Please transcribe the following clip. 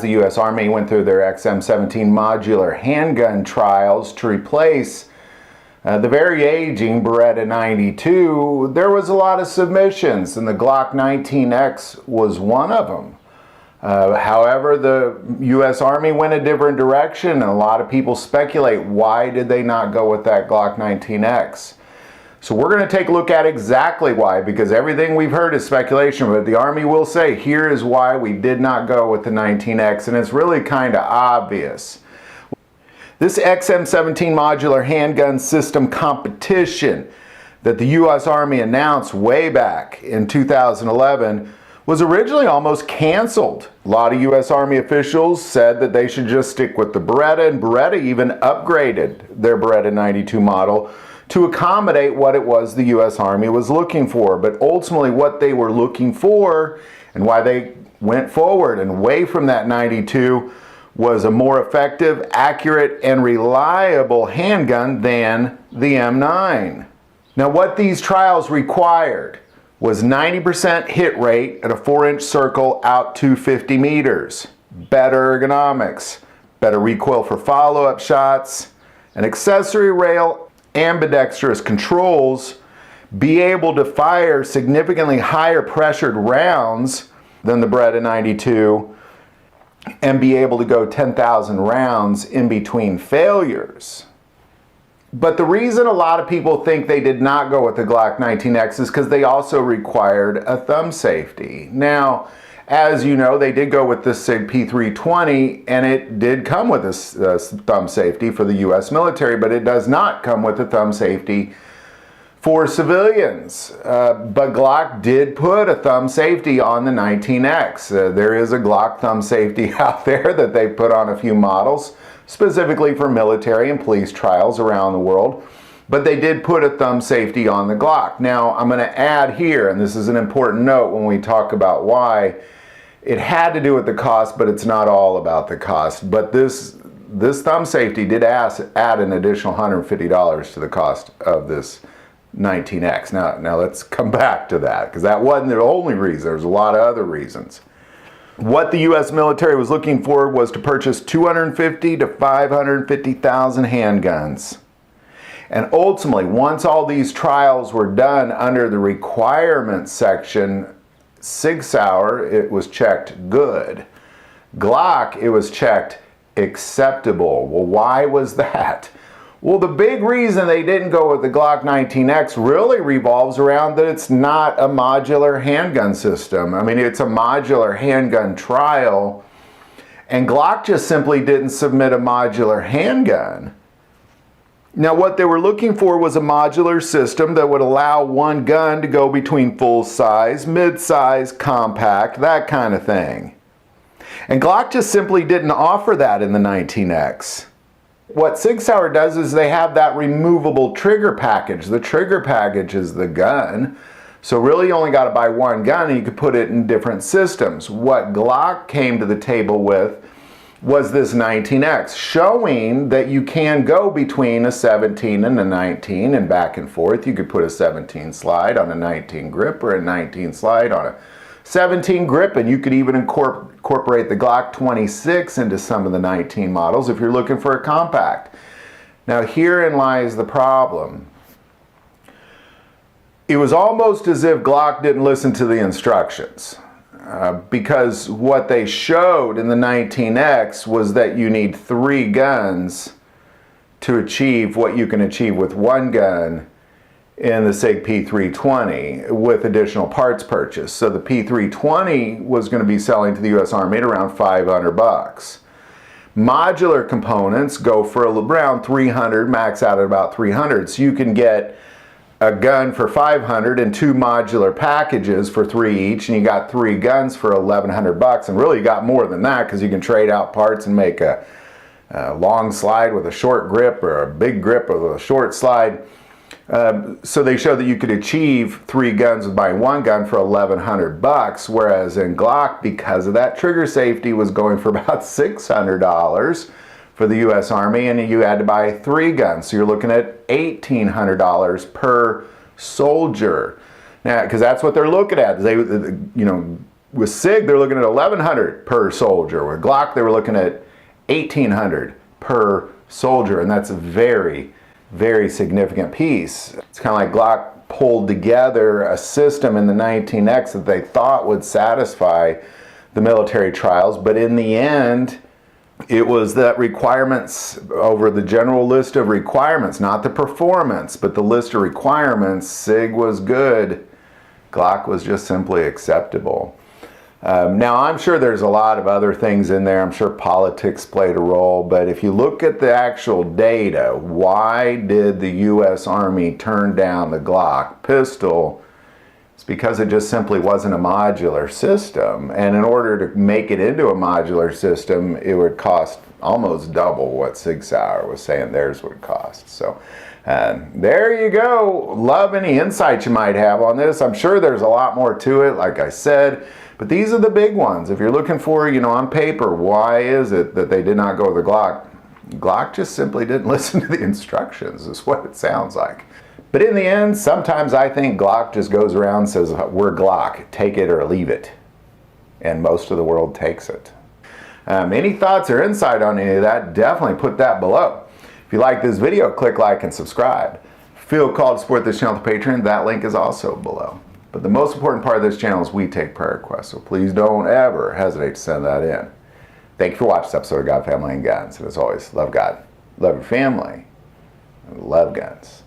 the U.S. Army went through their XM-17 modular handgun trials to replace the very aging Beretta 92, there was a lot of submissions, and the Glock 19X was one of them. However, the U.S. Army went a different direction, and a lot of people speculate, why did they not go with that Glock 19X? So we're going to take a look at exactly why, because everything we've heard is speculation, but the Army will say, here is why we did not go with the 19X, and it's really kind of obvious. This XM-17 modular handgun system competition that the U.S. Army announced way back in 2011 was originally almost canceled. A lot of U.S. Army officials said that they should just stick with the Beretta, and Beretta even upgraded their Beretta 92 model to accommodate what it was the U.S. Army was looking for. But ultimately what they were looking for and why they went forward and away from that 92 was a more effective, accurate, and reliable handgun than the M9. Now what these trials required was 90% hit rate at a 4-inch circle out to 50 meters, better ergonomics, better recoil for follow-up shots, an accessory rail, ambidextrous controls, be able to fire significantly higher pressured rounds than the Beretta 92, and be able to go 10,000 rounds in between failures. But the reason a lot of people think they did not go with the Glock 19X is because they also required a thumb safety. Now, as you know, they did go with the SIG P320, and it did come with a thumb safety for the U.S. military, but it does not come with a thumb safety for civilians. But Glock did put a thumb safety on the 19X. There is a Glock thumb safety out there that they put on a few models, specifically for military and police trials around the world. But they did put a thumb safety on the Glock. Now, I'm going to add here, and this is an important note when we talk about why, it had to do with the cost, but it's not all about the cost. But this thumb safety did add an additional $150 to the cost of this 19X. Now let's come back to that, because that wasn't the only reason. There's a lot of other reasons. What the U.S. military was looking for was to purchase 250 to 550,000 handguns. And ultimately, once all these trials were done under the requirements section, Sig Sauer, it was checked good. Glock, it was checked acceptable. Well, why was that? Well, the big reason they didn't go with the Glock 19X really revolves around that it's not a modular handgun system. I mean, it's a modular handgun trial, and Glock just simply didn't submit a modular handgun. Now, what they were looking for was a modular system that would allow one gun to go between full size, mid-size, compact, that kind of thing. And Glock just simply didn't offer that in the 19X. What Sig Sauer does is they have that removable trigger package. The trigger package is the gun. So really you only got to buy one gun and you could put it in different systems. What Glock came to the table with was this 19X, showing that you can go between a 17 and a 19 and back and forth. You could put a 17 slide on a 19 grip or a 19 slide on a 17 grip, and you could even incorporate the Glock 26 into some of the 19 models if you're looking for a compact. Now herein lies the problem. It was almost as if Glock didn't listen to the instructions, because what they showed in the 19X was that you need 3 guns to achieve what you can achieve with one gun in the SIG P320 with additional parts purchase. So the P320 was going to be selling to the U.S. Army at around $500. Modular components go for around $300, max out at about $300. So you can get a gun for $500 and 2 modular packages for $3 each, and you got 3 guns for $1,100. And really you got more than that, because you can trade out parts and make a long slide with a short grip or a big grip with a short slide. So they showed that you could achieve 3 guns with buying 1 gun for $1,100, whereas in Glock, because of that trigger safety, was going for about $600 for the U.S. Army, and you had to buy 3 guns. So you're looking at $1,800 per soldier. Now, because that's what they're looking at. They, With SIG, they're looking at $1,100 per soldier. With Glock, they were looking at $1,800 per soldier, and that's a very, very significant piece. It's kind of like Glock pulled together a system in the 19X that they thought would satisfy the military trials, but in the end, it was that requirements over the general list of requirements, not the performance, but the list of requirements. SIG was good. Glock was just simply acceptable. Now, I'm sure there's a lot of other things in there. I'm sure politics played a role, but if you look at the actual data, why did the U.S. Army turn down the Glock pistol? It's because it just simply wasn't a modular system, and in order to make it into a modular system, it would cost almost double what Sig Sauer was saying theirs would cost. So there you go. Love any insights you might have on this. I'm sure there's a lot more to it, like I said. But these are the big ones. If you're looking for, on paper, why is it that they did not go with the Glock? Glock just simply didn't listen to the instructions, is what it sounds like. But in the end, sometimes I think Glock just goes around and says, we're Glock, take it or leave it. And most of the world takes it. Any thoughts or insight on any of that, definitely put that below. If you like this video, click like and subscribe. Feel called to support this channel with Patreon, that link is also below. But the most important part of this channel is we take prayer requests, so please don't ever hesitate to send that in. Thank you for watching this episode of God, Family, and Guns. And as always, love God, love your family, and love guns.